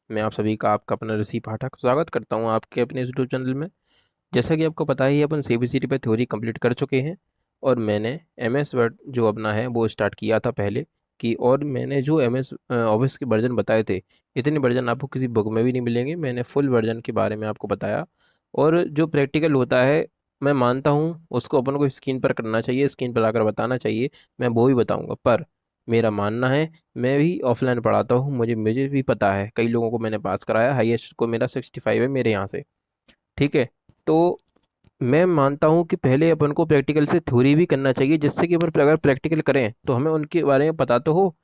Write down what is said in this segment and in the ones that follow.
मैं आप सभी का आपका अपना ऋषि पाठक स्वागत करता हूं आपके अपने इस यूट्यूब चैनल में। जैसा कि आपको पता ही है, अपन सीबीसीटी पे थ्योरी कंप्लीट कर चुके हैं और मैंने एमएस वर्ड जो अपना है वो स्टार्ट किया था पहले कि, और मैंने जो एमएस ऑफिस के वर्जन बताए थे, इतने वर्जन आपको किसी बुक में भी नहीं मिलेंगे। मैंने फुल वर्जन के बारे में आपको बताया। और जो प्रैक्टिकल होता है, मैं मानता हूँ उसको अपन को स्क्रीन पर करना चाहिए, स्क्रीन पर आकर बताना चाहिए। मैं वो ही बताऊंगा, पर मेरा मानना है, मैं भी ऑफलाइन पढ़ाता हूँ, मुझे मुझे भी पता है कई लोगों को मैंने पास कराया। हाईएस्ट को मेरा 65 है मेरे यहाँ से। ठीक है। तो मैं मानता हूँ कि पहले अपन को प्रैक्टिकल से थ्योरी भी करना चाहिए, जिससे कि अपन अगर प्रैक्टिकल करें तो हमें उनके बारे में पता तो हो।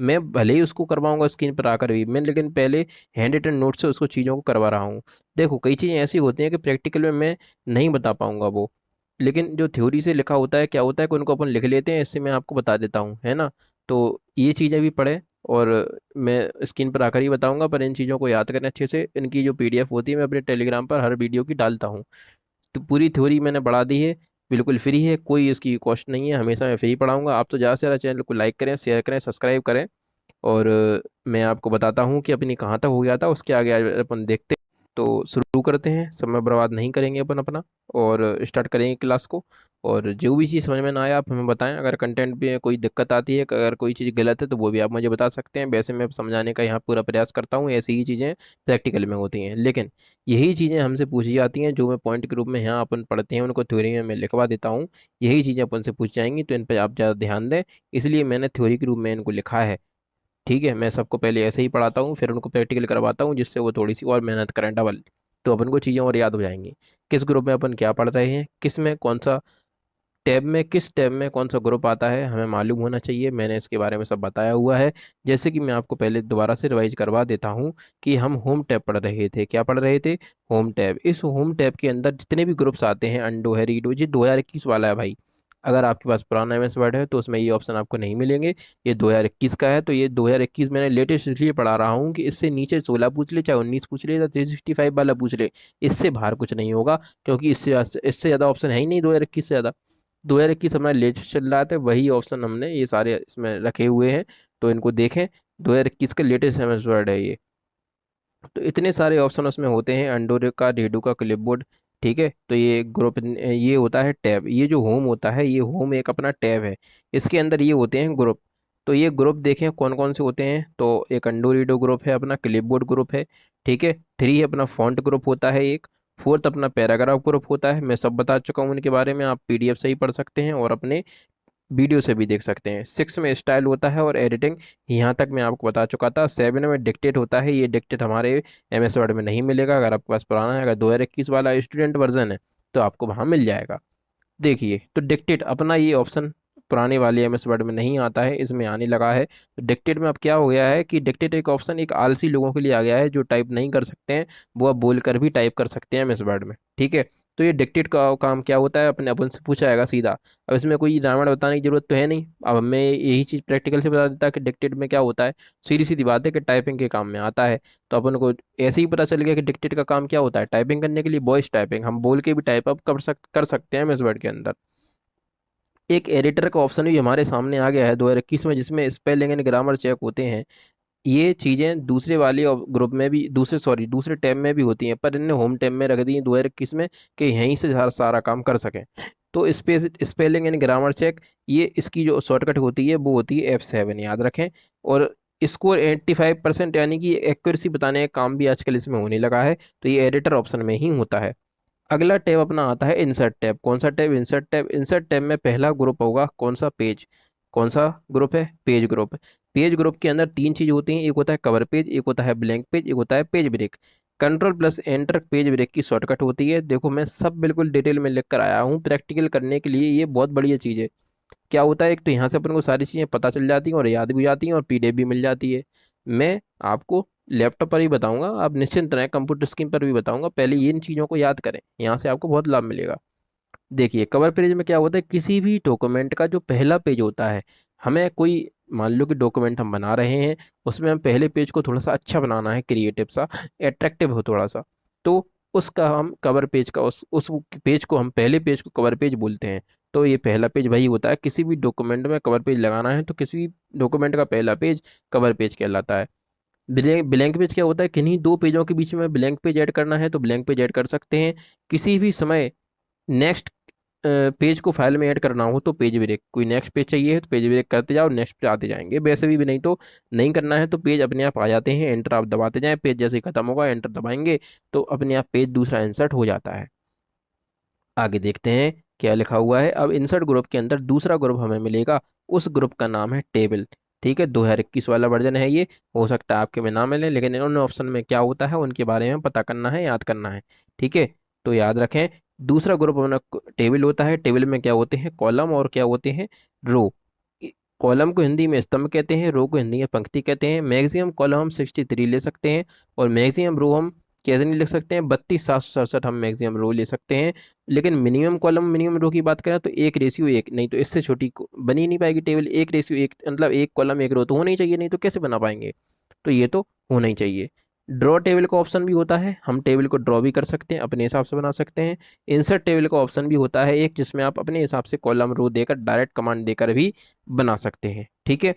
मैं भले ही उसको करवाऊंगा स्क्रीन पर आकर भी, मैं लेकिन पहले हैंड रिटन नोट से उसको चीज़ों को करवा रहा हूँ। देखो, कई चीज़ें ऐसी होती हैं कि प्रैक्टिकल में मैं नहीं बता पाऊंगा वो, लेकिन जो थ्योरी से लिखा होता है, क्या होता है कि उनको अपन लिख लेते हैं। इससे मैं आपको बता देता हूँ, है ना। तो ये चीज़ें भी पढ़ें, और मैं स्क्रीन पर आकर ही बताऊंगा, पर इन चीज़ों को याद करें अच्छे से। इनकी जो पीडीएफ होती है, मैं अपने टेलीग्राम पर हर वीडियो की डालता हूँ। तो पूरी थ्योरी मैंने बढ़ा दी है, बिल्कुल फ्री है, कोई इसकी कॉस्ट नहीं है, हमेशा मैं फ्री पढ़ाऊंगा। आप तो ज़्यादा से ज़्यादा चैनल को लाइक करें, शेयर करें, सब्सक्राइब करें। और मैं आपको बताता हूँ कि अपनी कहाँ तक हो गया था, उसके आगे आज अपन देखते हैं। तो शुरू करते हैं, समय बर्बाद नहीं करेंगे अपन अपना, और स्टार्ट करेंगे क्लास को। और जो भी चीज़ समझ में ना आए आप हमें बताएं। अगर कंटेंट में कोई दिक्कत आती है, अगर कोई चीज़ गलत है, तो वो भी आप मुझे बता सकते हैं। वैसे मैं समझाने का यहाँ पूरा प्रयास करता हूँ, ऐसी ही चीज़ें प्रैक्टिकल में होती हैं, लेकिन यही चीज़ें हमसे पूछी जाती हैं, जो मैं पॉइंट के रूप में यहाँ अपन पढ़ते हैं उनको थ्योरी में मैं लिखवा देता हूँ। यही चीज़ें अपन से पूछ जाएंगी, तो इन पर आप ज़्यादा ध्यान दें। इसलिए मैंने थ्योरी के रूप में इनको लिखा है। ठीक है, मैं सबको पहले ऐसे ही पढ़ाता हूँ, फिर उनको प्रैक्टिकल करवाता हूँ, जिससे वो थोड़ी सी और मेहनत करें डबल। तो अपन को चीज़ें और याद हो जाएंगी। किस ग्रुप में अपन क्या पढ़ रहे हैं, किस में कौन सा टैब में, किस टैब में कौन सा ग्रुप आता है, हमें मालूम होना चाहिए। मैंने इसके बारे में सब बताया हुआ है। जैसे कि मैं आपको पहले दोबारा से रिवाइज करवा देता हूँ कि हम होम टैब पढ़ रहे थे। क्या पढ़ रहे थे? Home tab. इस होम टैब के अंदर जितने भी ग्रुप्स आते हैं, अंडो है, रीडो, जी 2021 वाला है भाई। अगर आपके पास पुराना एमएस वर्ड है तो उसमें ये ऑप्शन आपको नहीं मिलेंगे। ये 2021 का है, तो ये 2021 मैंने लेटेस्ट इसलिए पढ़ा रहा हूँ कि इससे नीचे 16 पूछ ले, चाहे 19 पूछ ले, या 365 वाला पूछ ले, इससे बाहर कुछ नहीं होगा। क्योंकि इससे ज़्यादा ऑप्शन है ही नहीं 2021 से ज़्यादा। 2021 हमारा लेटेस्ट चल रहा था, वही ऑप्शन हमने ये सारे इसमें रखे हुए हैं। तो इनको देखें, 2021 का लेटेस्ट एमएस वर्ड है ये। तो इतने सारे ऑप्शन उसमें होते हैं, अंडोरे का, रेडो का, क्लिपबोर्ड। ठीक है। तो ये ग्रुप, ये होता है टैब। ये जो होम होता है, ये होम एक अपना टैब है। इसके अंदर ये होते हैं ग्रुप। तो ये ग्रुप देखें कौन कौन से होते हैं। तो एक अंडो रीडो ग्रुप है, अपना क्लिपबोर्ड ग्रुप है। ठीक है। थ्री अपना फॉन्ट ग्रुप होता है एक। फोर्थ अपना पैराग्राफ ग्रुप होता है। मैं सब बता चुका हूँ इनके बारे में, आप पीडीएफ से ही पढ़ सकते हैं और अपने वीडियो से भी देख सकते हैं। सिक्स में स्टाइल होता है और एडिटिंग, यहाँ तक मैं आपको बता चुका था। सेवन में डिक्टेट होता है। ये डिक्टेट हमारे एमएस वर्ड में नहीं मिलेगा। अगर आपके पास पुराना है, अगर 2021 वाला स्टूडेंट वर्जन है, तो आपको वहाँ मिल जाएगा। देखिए, तो डिक्टेट अपना ये ऑप्शन पुराने वाले एमएस वर्ड में नहीं आता है, इसमें आने लगा है। तो डिक्टेट में अब क्या हो गया है कि डिक्टेट एक ऑप्शन एक आलसी लोगों के लिए आ गया है, जो टाइप नहीं कर सकते हैं, वो अब बोल कर भी टाइप कर सकते हैं एमएस वर्ड में। ठीक है। तो ये डिक्टेट का काम क्या होता है, अपने अपन से पूछा जाएगा सीधा। अब इसमें कोई रामायण बताने की जरूरत तो है नहीं। अब मैं यही चीज़ प्रैक्टिकल से बता देता कि डिक्टेट में क्या होता है। सीधी सीधी बात है कि टाइपिंग के काम में आता है। तो अपन को ऐसे ही पता चल गया कि डिक्टेट का काम क्या होता है, टाइपिंग करने के लिए। वॉइस टाइपिंग हम बोल के भी टाइप अप कर सकते हैं एमएस वर्ड के अंदर। एक एडिटर का ऑप्शन भी हमारे सामने आ गया है 2021 में, जिसमें स्पेलिंग एंड ग्रामर चेक होते हैं। ये चीज़ें दूसरे वाले ग्रुप में भी, दूसरे टैब में भी होती हैं, पर इन्हें होम टैब में रख दी है 2021 में, कि यहीं से सारा सारा काम कर सकें। तो स्पेलिंग एंड ग्रामर चेक, ये इसकी जो शॉर्टकट होती है वो होती है F7, याद रखें। और स्कोर 85%, यानी कि एक्यूरेसी बताने का काम भी आजकल इसमें होने लगा है। तो ये एडिटर ऑप्शन में ही होता है। अगला टैब अपना आता है इंसर्ट टैब। कौन सा tab? Insert tab. Insert tab में पहला ग्रुप होगा कौन सा? पेज। कौन सा ग्रुप है? Page group. पेज ग्रुप के अंदर तीन चीज होती हैं, एक होता है कवर पेज, एक होता है ब्लैंक पेज, एक होता है page break. Control plus enter page break की शॉर्टकट होती है। देखो, मैं सब बिल्कुल डिटेल में लिख कर आया हूँ प्रैक्टिकल करने के लिए, ये बहुत बढ़िया चीज़ है। क्या होता है, एक तो यहाँ से अपन को सारी चीज़ें पता चल जाती हैं और याद भी जाती हैं, और पीडीएफ भी मिल जाती है। मैं आपको लैपटॉप पर ही बताऊंगा, आप निश्चिंत रहें, कंप्यूटर स्क्रीन पर भी बताऊंगा। पहले इन चीज़ों को याद करें, यहाँ से आपको बहुत लाभ मिलेगा। देखिए, कवर पेज में क्या होता है, किसी भी डॉक्यूमेंट का जो पहला पेज होता है, हमें कोई, मान लो कि डॉक्यूमेंट हम बना रहे हैं, उसमें हम पहले पेज को थोड़ा सा अच्छा बनाना है, क्रिएटिव सा, एट्रैक्टिव हो थोड़ा सा। तो उसका हम कवर पेज का, उस पेज को हम, पहले पेज को कवर पेज बोलते हैं। तो ये पहला पेज वही होता है, किसी भी डॉक्यूमेंट में कवर पेज लगाना है तो किसी भी डॉक्यूमेंट का पहला पेज कवर पेज कहलाता है। ब्लैंक ब्लैंक पेज क्या होता है, किन्हीं दो पेजों के बीच में ब्लैंक पेज ऐड करना है तो ब्लैंक पेज ऐड कर सकते हैं। किसी भी समय नेक्स्ट पेज को फाइल में ऐड करना हो तो पेज ब्रेक, कोई नेक्स्ट पेज चाहिए है तो पेज ब्रेक करते जाओ, नेक्स्ट पे आते जाएंगे। वैसे भी नहीं तो नहीं करना है तो पेज अपने आप आ जाते हैं, एंटर आप दबाते जाएं, पेज जैसे ही खत्म होगा एंटर दबाएंगे तो अपने आप पेज दूसरा इंसर्ट हो जाता है। आगे देखते हैं क्या लिखा हुआ है। अब इंसर्ट ग्रुप के अंदर दूसरा ग्रुप हमें मिलेगा, उस ग्रुप का नाम है टेबल। ठीक है, 2021 वाला वर्जन है ये, हो सकता है आपके में ना मिले, लेकिन इन्होंने ऑप्शन में क्या होता है उनके बारे में पता करना है, याद करना है। ठीक है, तो याद रखें, दूसरा ग्रुप अपना टेबल होता है। टेबल में क्या होते हैं, कॉलम और क्या होते हैं, रो। कॉलम को हिंदी में स्तंभ कहते हैं, रो को हिंदी में पंक्ति कहते हैं। मैक्सिमम कॉलम हम 63 ले सकते हैं और मैक्सिमम रो हम कैसे नहीं लिख सकते हैं, 32,767 हम मैक्सिमम रो ले सकते हैं। लेकिन मिनिमम कॉलम मिनिमम रो की बात करें तो 1:1, नहीं तो इससे छोटी बनी ही नहीं पाएगी टेबल। 1:1 मतलब एक कॉलम एक रो तो होना ही चाहिए, नहीं तो कैसे बना पाएंगे, तो ये तो होना ही चाहिए। ड्रॉ टेबल का ऑप्शन भी होता है, हम टेबल को ड्रॉ भी कर सकते हैं, अपने हिसाब से बना सकते हैं। इंसर्ट टेबल का ऑप्शन भी होता है एक, जिसमें आप अपने हिसाब से कॉलम रो देकर डायरेक्ट कमांड देकर भी बना सकते हैं। ठीक है,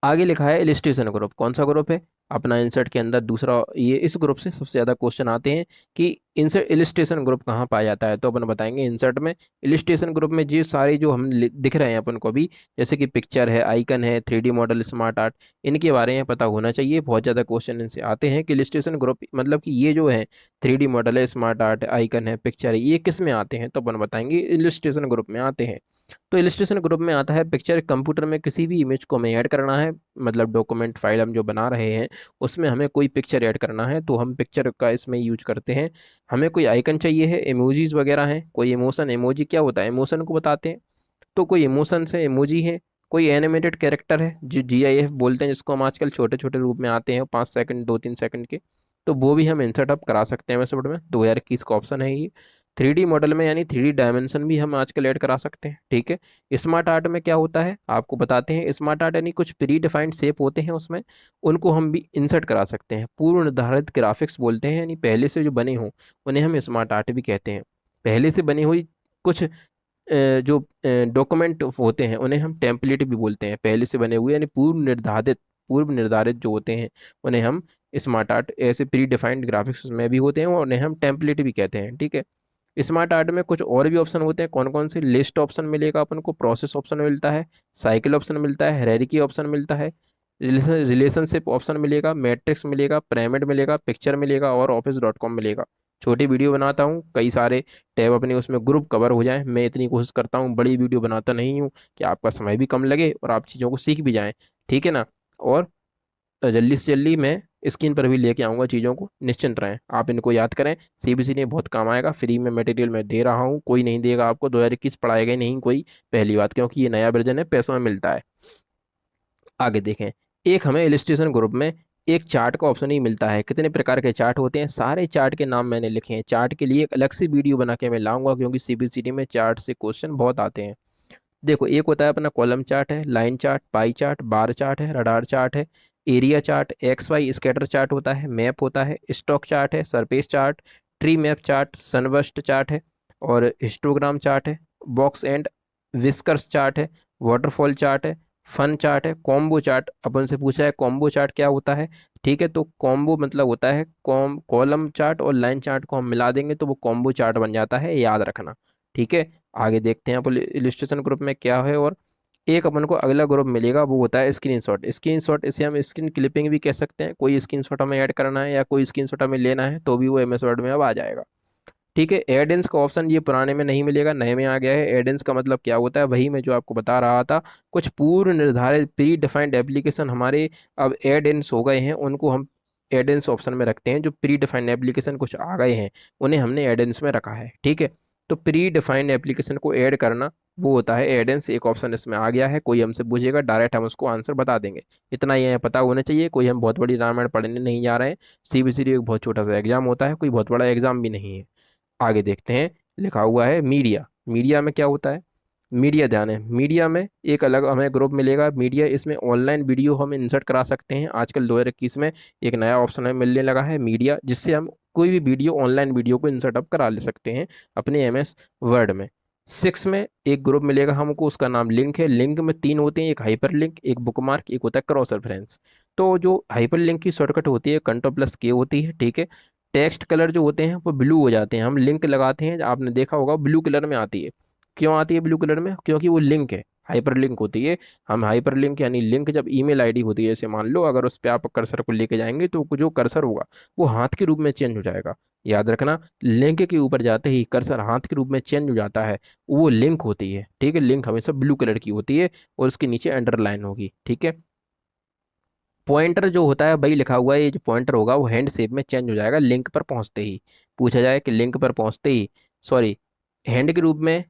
आगे लिखा है इलिस्ट्रेशन ग्रुप। कौन सा ग्रुप है अपना इंसर्ट के अंदर दूसरा, ये इस ग्रुप से सबसे ज्यादा क्वेश्चन आते हैं कि इंसर्ट इलिस्ट्रेशन ग्रुप कहाँ पाया जाता है, तो अपन बताएंगे इंसर्ट में। इलिस्ट्रेशन ग्रुप में जी सारे जो हम दिख रहे हैं अपन को अभी, जैसे कि पिक्चर है, आइकन है, 3D मॉडल, स्मार्ट आर्ट, इनके बारे में पता होना चाहिए। बहुत ज्यादा क्वेश्चन इनसे आते हैं कि इलिस्ट्रेशन ग्रुप मतलब कि ये जो है 3D मॉडल है, स्मार्ट आर्ट, आइकन है, पिक्चर है, ये किस में आते हैं, तो अपन बताएंगे इलिस्ट्रेशन ग्रुप में आते हैं। तो इलिस्ट्रेशन ग्रुप में आता है पिक्चर। कंप्यूटर में किसी भी इमेज को हमें ऐड करना है, मतलब डॉक्यूमेंट फाइल हम जो बना रहे हैं उसमें हमें कोई पिक्चर ऐड करना है तो हम पिक्चर का इसमें यूज करते हैं। हमें कोई आइकन चाहिए है, इमोजीज वगैरह हैं, कोई इमोशन, इमोजी क्या होता है, इमोशन को बताते हैं, तो कोई इमोशन से इमोजी है, कोई एनिमेटेड कैरेक्टर है जो GIF बोलते हैं, जिसको हम आजकल छोटे छोटे रूप में आते हैं 5 सेकंड 2-3 सेकंड के, तो वो भी हम इंसर्ट अप करा सकते हैं वैसे में। 2021 का ऑप्शन है ये। 3D मॉडल में यानी 3D डायमेंशन भी हम आजकल ऐड करा सकते हैं। ठीक है, स्मार्ट आर्ट में क्या होता है आपको बताते हैं। स्मार्ट आर्ट यानी कुछ प्री डिफाइंड शेप होते हैं उसमें, उनको हम भी इंसर्ट करा सकते हैं। पूर्व निर्धारित ग्राफिक्स बोलते हैं, यानी पहले से जो बने हों उन्हें हम स्मार्ट आर्ट भी कहते हैं। पहले से बनी हुई कुछ जो डॉक्यूमेंट होते हैं उन्हें हम टेम्पलेट भी बोलते हैं, पहले से बने हुए यानी पूर्व निर्धारित जो होते हैं उन्हें हम स्मार्ट आर्ट, ऐसे प्री डिफाइंड ग्राफिक्स में भी होते हैं और उन्हें हम टेम्पलेट भी कहते हैं। ठीक है, स्मार्ट आर्ट में कुछ और भी ऑप्शन होते हैं, कौन कौन से, लिस्ट ऑप्शन मिलेगा अपन को, प्रोसेस ऑप्शन मिलता है, साइकिल ऑप्शन मिलता है, हायरार्की ऑप्शन मिलता है, रिलेशनशिप ऑप्शन मिलेगा, मैट्रिक्स मिलेगा, पिरामिड मिलेगा, पिक्चर मिलेगा और office.com मिलेगा। छोटी वीडियो बनाता हूँ, कई सारे टैब अपने उसमें ग्रुप कवर हो जाएं, मैं इतनी कोशिश करता हूँ, बड़ी वीडियो बनाता नहीं हूँ कि आपका समय भी कम लगे और आप चीज़ों को सीख भी जाएं। ठीक है ना, और जल्दी से जल्दी मैं स्क्रीन पर भी लेके आऊँगा चीज़ों को, निश्चिंत रहें, आप इनको याद करें। CBC ने बहुत काम आएगा, फ्री में मटेरियल मैं दे रहा हूँ, कोई नहीं देगा आपको, 2021 पढ़ाएगा ही नहीं कोई, पहली बात, क्योंकि ये नया वर्जन है, पैसों में मिलता है। आगे देखें, एक हमें इलिस्ट्रेशन ग्रुप में एक चार्ट का ऑप्शन ही मिलता है। कितने प्रकार के चार्ट होते हैं, सारे चार्ट के नाम मैंने लिखे हैं। चार्ट के लिए एक अलग से वीडियो बना के मैं लाऊंगा, क्योंकि CBCT में चार्ट से क्वेश्चन बहुत आते हैं। देखो, एक होता है अपना कॉलम चार्ट है, line chart, pie chart, bar chart है, रडार चार्ट है, area chart, XY scatter chart होता है, मैप होता है, स्टॉक चार्ट है, surface chart, tree map chart, sunburst chart है और हिस्टोग्राम चार्ट है, बॉक्स एंड विस्कर्स चार्ट है, वाटरफॉल चार्ट है, फन चार्ट है, कॉम्बो चार्ट। अपन से पूछा है कॉम्बो चार्ट क्या होता है। ठीक है, तो कॉम्बो मतलब होता है कॉलम चार्ट और लाइन चार्ट को हम मिला देंगे तो वो कॉम्बो चार्ट बन जाता है, याद रखना। ठीक है, आगे देखते हैं अपन इलिस्ट्रेशन ग्रुप में क्या है। और एक अपन को अगला ग्रुप मिलेगा, वो होता है स्क्रीनशॉट। स्क्रीनशॉट इसे हम स्क्रीन क्लिपिंग भी कह सकते हैं। कोई स्क्रीनशॉट हमें ऐड करना है या कोई स्क्रीनशॉट हमें लेना है तो भी वो MS वर्ड में अब आ जाएगा। ठीक है, एडेंस का ऑप्शन ये पुराने में नहीं मिलेगा, नए में आ गया है। एडेंस का मतलब क्या होता है, वही मैं जो आपको बता रहा था, कुछ पूर्व निर्धारित प्री डिफाइंड एप्लीकेशन हमारे अब एडेंस हो गए हैं, उनको हम एडेंस ऑप्शन में रखते हैं। जो प्री डिफाइंड एप्लीकेशन कुछ आ गए हैं उन्हें हमने एडेंस में रखा है। ठीक है, तो प्री डिफाइंड एप्लीकेशन को ऐड करना वो होता है एडेंस। एक ऑप्शन इसमें आ गया है, कोई हमसे पूछेगा डायरेक्ट हम उसको आंसर बता देंगे। इतना ये पता होना चाहिए, कोई हम बहुत बड़ी रामायण पढ़ने नहीं जा रहे हैं। CBCD एक बहुत छोटा सा एग्जाम होता है, कोई बहुत बड़ा एग्जाम भी नहीं है। आगे देखते हैं, लिखा हुआ है मीडिया। मीडिया में क्या होता है, मीडिया ध्यान है, मीडिया में एक अलग हमें ग्रुप मिलेगा मीडिया। इसमें ऑनलाइन वीडियो हम इंसर्ट करा सकते हैं। आजकल 2021 में एक नया ऑप्शन हमें मिलने लगा है मीडिया, जिससे हम कोई भी वीडियो, ऑनलाइन वीडियो को इंसर्ट अप करा ले सकते हैं अपने MS वर्ड में। सिक्स में एक ग्रुप मिलेगा हमको, उसका नाम लिंक है। लिंक में तीन होते हैं, एक हाइपर लिंक, एक बुकमार्क, एक होता है क्रॉस रेफरेंस। तो जो हाइपर लिंक की शॉर्टकट होती है कंट्रोल प्लस के होती है, ठीक है। टेक्स्ट कलर जो होते हैं वो ब्लू हो जाते हैं, हम लिंक लगाते हैं, आपने देखा होगा ब्लू कलर में आती है। क्यों आती है ब्लू कलर में? क्योंकि वो लिंक है, हाइपर लिंक होती है। हम हाइपर लिंक यानी लिंक जब ईमेल आईडी होती है, जैसे मान लो अगर उस पर आप कर्सर को लेके जाएंगे तो जो कर्सर होगा वो हाथ के रूप में चेंज हो जाएगा। याद रखना, लिंक के ऊपर जाते ही कर्सर हाथ के रूप में चेंज हो जाता है, वो लिंक होती है, ठीक है। लिंक हमेशा ब्लू कलर की होती है और उसके नीचे अंडरलाइन होगी, ठीक है। पॉइंटर जो होता है भाई लिखा हुआ है, ये जो पॉइंटर होगा वो हैंड शेप में चेंज हो जाएगा लिंक पर पहुंचते ही। पूछा जाए कि लिंक पर पहुंचते ही, सॉरी, हैंड के रूप में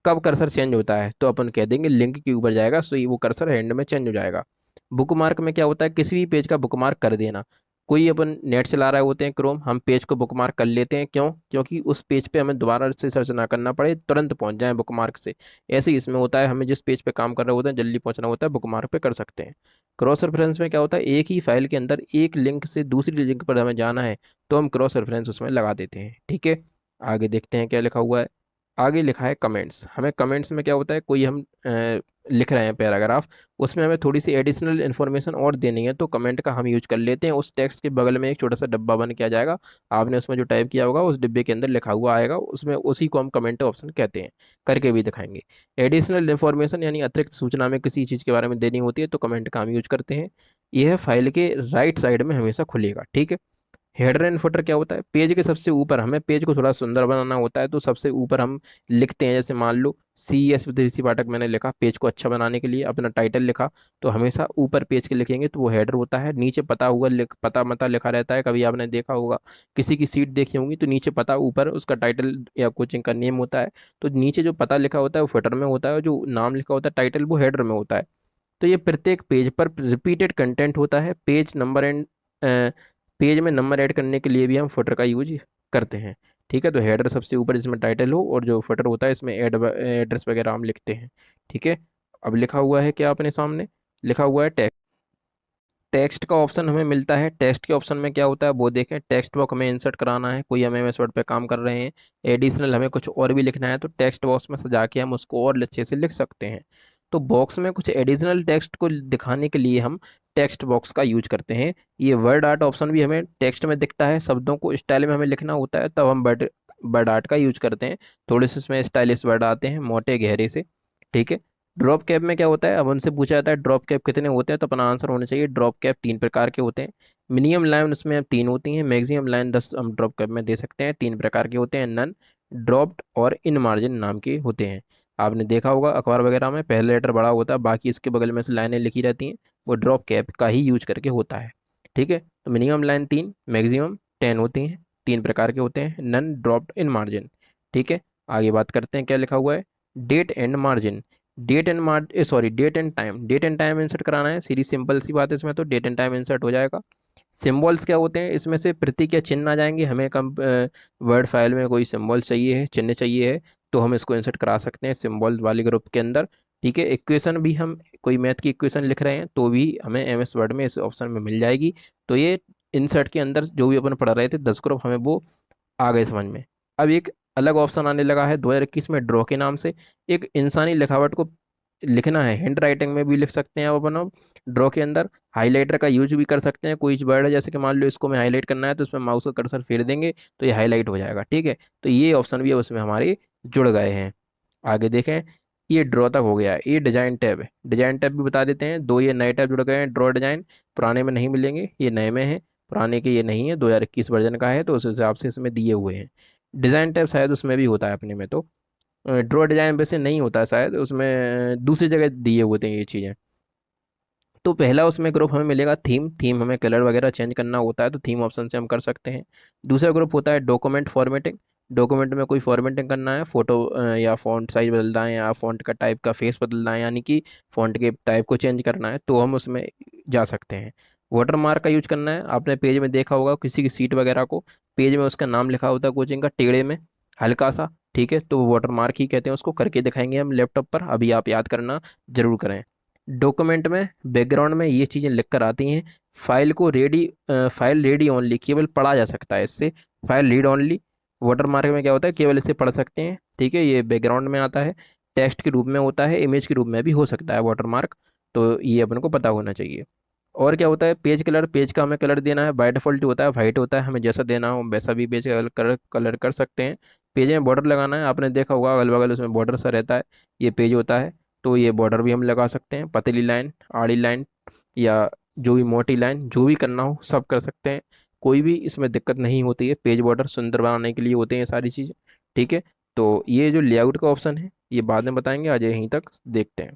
कब कर्सर चेंज होता है, तो अपन कह देंगे लिंक के ऊपर जाएगा सो ये वो कर्सर हैंड में चेंज हो जाएगा। बुकमार्क में क्या होता है, किसी भी पेज का बुकमार्क कर देना। कोई अपन नेट चला रहे होते हैं क्रोम, हम पेज को बुकमार्क कर लेते हैं, क्यों? क्योंकि उस पेज पे हमें दोबारा से सर्च ना करना पड़े, तुरंत पहुंच जाए बुकमार्क से। ऐसे ही इसमें होता है, हमें जिस पेज पे काम कर रहे होते हैं जल्दी पहुंचना होता है, बुकमार्क पे कर सकते हैं। क्रॉस रेफरेंस में क्या होता है, एक ही फाइल के अंदर एक लिंक से दूसरी लिंक पर हमें जाना है तो हम क्रॉस रेफरेंस उसमें लगा देते हैं, ठीक है। आगे देखते हैं क्या लिखा हुआ है। आगे लिखा है कमेंट्स। हमें कमेंट्स में क्या होता है, कोई हम लिख रहे हैं पैराग्राफ, उसमें हमें थोड़ी सी एडिशनल इन्फॉर्मेशन और देनी है तो कमेंट का हम यूज कर लेते हैं। उस टेक्स्ट के बगल में एक छोटा सा डब्बा बन के आ जाएगा, आपने उसमें जो टाइप किया होगा उस डिब्बे के अंदर लिखा हुआ आएगा, उसमें उसी को हम कमेंट ऑप्शन कहते हैं। करके भी दिखाएंगे। एडिशनल इन्फॉर्मेशन यानी अतिरिक्त सूचना में किसी चीज़ के बारे में देनी होती है तो कमेंट का हम यूज करते हैं। यह फाइल के राइट साइड में हमेशा खुलेगा, ठीक है। हेडर एंड फुटर क्या होता है, पेज के सबसे ऊपर हमें पेज को थोड़ा सुंदर बनाना होता है तो सबसे ऊपर हम लिखते हैं, जैसे मान लो CS विद ऋषि पाठक मैंने लिखा पेज को अच्छा बनाने के लिए, अपना टाइटल लिखा, तो हमेशा ऊपर पेज के लिखेंगे तो वो हेडर होता है। नीचे पता हुआ पता मता लिखा रहता है, कभी आपने देखा होगा किसी की सीट देखी होंगी तो नीचे पता, ऊपर उसका टाइटल या कोचिंग का नेम होता है। तो नीचे जो पता लिखा होता है वो फुटर में होता है और जो नाम लिखा होता है टाइटल वो हेडर में होता है। तो ये प्रत्येक पेज पर रिपीटेड कंटेंट होता है। पेज नंबर एंड पेज में नंबर ऐड करने के लिए भी हम फुटर का यूज करते हैं, ठीक है। तो हेडर सबसे ऊपर जिसमें टाइटल हो और जो फुटर होता है इसमें एड्रेस वगैरह हम लिखते हैं, ठीक है। अब लिखा हुआ है क्या अपने सामने, लिखा हुआ है टेक्स्ट। टेक्स्ट का ऑप्शन हमें मिलता है, टेक्स्ट के ऑप्शन में क्या होता है वो देखें। टेक्स्ट बॉक्स हमें इंसर्ट कराना है, कोई हम MS वर्ड पे काम कर रहे हैं, एडिशनल हमें कुछ और भी लिखना है तो टेक्स्ट बॉक्स में सजा के हम उसको और अच्छे से लिख सकते हैं। तो बॉक्स में कुछ एडिशनल टेक्स्ट को दिखाने के लिए हम टेक्स्ट बॉक्स का यूज करते हैं। ये वर्ड आर्ट ऑप्शन भी हमें टेक्स्ट में दिखता है, शब्दों को स्टाइल में हमें लिखना होता है तब हम वर्ड वर्ड आर्ट का यूज करते हैं। थोड़े से इसमें स्टाइलिश वर्ड आते हैं, मोटे गहरे से, ठीक है। ड्रॉप कैप में क्या होता है, अब उनसे पूछा जाता है ड्रॉप कैप कितने होते हैं तो अपना आंसर होना चाहिए ड्रॉप कैप तीन प्रकार के होते हैं। मिनिमम लाइन उसमें अब तीन होती हैं, मैक्सिमम लाइन 10 हम ड्रॉप कैप में दे सकते हैं। तीन प्रकार के होते हैं, नन, ड्रॉप्ड और इन मार्जिन नाम के होते हैं। आपने देखा होगा अखबार वगैरह में पहले लेटर बड़ा होता है, बाकी इसके बगल में से लाइनें लिखी रहती हैं, वो ड्रॉप कैप का ही यूज करके होता है, ठीक है। तो मिनिमम लाइन तीन, मैक्सिमम 10 होती हैं, तीन प्रकार के होते हैं, नन, ड्रॉप्ड, इन मार्जिन, ठीक है। आगे बात करते हैं क्या लिखा हुआ है, date and margin. Date and time, date and time insert कराना है, सीधी सिंपल सी बात है, इसमें तो डेट एंड टाइम इंसर्ट हो जाएगा। सिंबल्स क्या होते हैं, इसमें से प्रतीक या चिन्ह आ जाएंगे, हमें कम वर्ड फाइल में कोई सिंबल चाहिए है, चिन्ह चाहिए है तो हम इसको इंसर्ट करा सकते हैं सिंबल वाले ग्रुप के अंदर, ठीक है। इक्वेशन भी हम कोई मैथ की इक्वेशन लिख रहे हैं तो भी हमें MS वर्ड में इस ऑप्शन में मिल जाएगी। तो ये इंसर्ट के अंदर जो भी अपन पढ़ रहे थे 10 ग्रुप हमें वो आ गए समझ में। अब एक अलग ऑप्शन आने लगा है 2021 में ड्रॉ के नाम से। एक इंसानी लिखावट को लिखना है, हैंड राइटिंग में भी लिख सकते हैं आप अपन अब ड्रॉ के अंदर। हाईलाइटर का यूज भी कर सकते हैं, कोई वर्ड है जैसे कि मान लो इसको मैं हाईलाइट करना है तो इसमें माउस का कर्सर फेर देंगे तो ये हाईलाइट हो जाएगा, ठीक है। तो ये ऑप्शन भी अब उसमें हमारे जुड़ गए हैं। आगे देखें, ये ड्रॉ तक हो गया है। ये डिजाइन टैब है, डिजाइन टैब भी बता देते हैं, दो ये नए टैब जुड़ गए हैं ड्रॉ डिजाइन, पुराने में नहीं मिलेंगे, ये नए में है, पुराने के ये नहीं है, 2021 वर्जन का है तो उस हिसाब से इसमें दिए हुए हैं। डिजाइन टैब शायद उसमें भी होता है अपने में, तो ड्रॉ डिजाइन वैसे नहीं होता है शायद उसमें, दूसरी जगह दिए हुए थे ये चीज़ें। तो पहला उसमें ग्रुप हमें मिलेगा थीम, थीम हमें कलर वगैरह चेंज करना होता है तो थीम ऑप्शन से हम कर सकते हैं। दूसरा ग्रुप होता है डॉक्यूमेंट फॉर्मेटिंग, डॉक्यूमेंट में कोई फॉर्मेटिंग करना है, फोटो या फॉन्ट साइज बदलना है या फॉन्ट का टाइप का फेस बदलना है, यानी कि फॉन्ट के टाइप को चेंज करना है तो हम उसमें जा सकते हैं। वाटर मार्क का यूज करना है, आपने पेज में देखा होगा किसी की सीट वगैरह को, पेज में उसका नाम लिखा होता है कोचिंग का टेढ़े में हल्का सा, ठीक है, तो वो वाटर मार्क ही कहते हैं उसको। करके दिखाएंगे हम लैपटॉप पर, अभी आप याद करना जरूर करें। डॉक्यूमेंट में बैकग्राउंड में ये चीज़ें लिख कर आती हैं। फाइल को रेडी, फाइल रीड ओनली, केवल पढ़ा जा सकता है इससे, file read only. Water mark में क्या होता है, केवल इसे पढ़ सकते हैं, ठीक है, ये बैकग्राउंड में आता है, टेक्स्ट के रूप में होता है, इमेज के रूप में भी हो सकता है वाटर मार्क। तो ये अपन को पता होना चाहिए। और क्या होता है पेज कलर, पेज का हमें कलर देना है, बाय डिफॉल्ट होता है वाइट होता है, हमें जैसा देना हो वैसा भी पेज का कलर कर सकते हैं। पेज में बॉर्डर लगाना है, आपने देखा होगा अगल बगल उसमें बॉर्डर सा रहता है, ये पेज होता है। तो ये बॉर्डर भी हम लगा सकते हैं, पतली लाइन, आड़ी लाइन, या जो भी मोटी लाइन, जो भी करना हो सब कर सकते हैं। कोई भी इसमें दिक्कत नहीं होती है, पेज बॉर्डर सुंदर बनाने के लिए होते हैं ये सारी चीज़ें। ठीक है। तो ये जो लेआउट का ऑप्शन है ये बाद में बताएंगे, आज यहीं तक देखते हैं।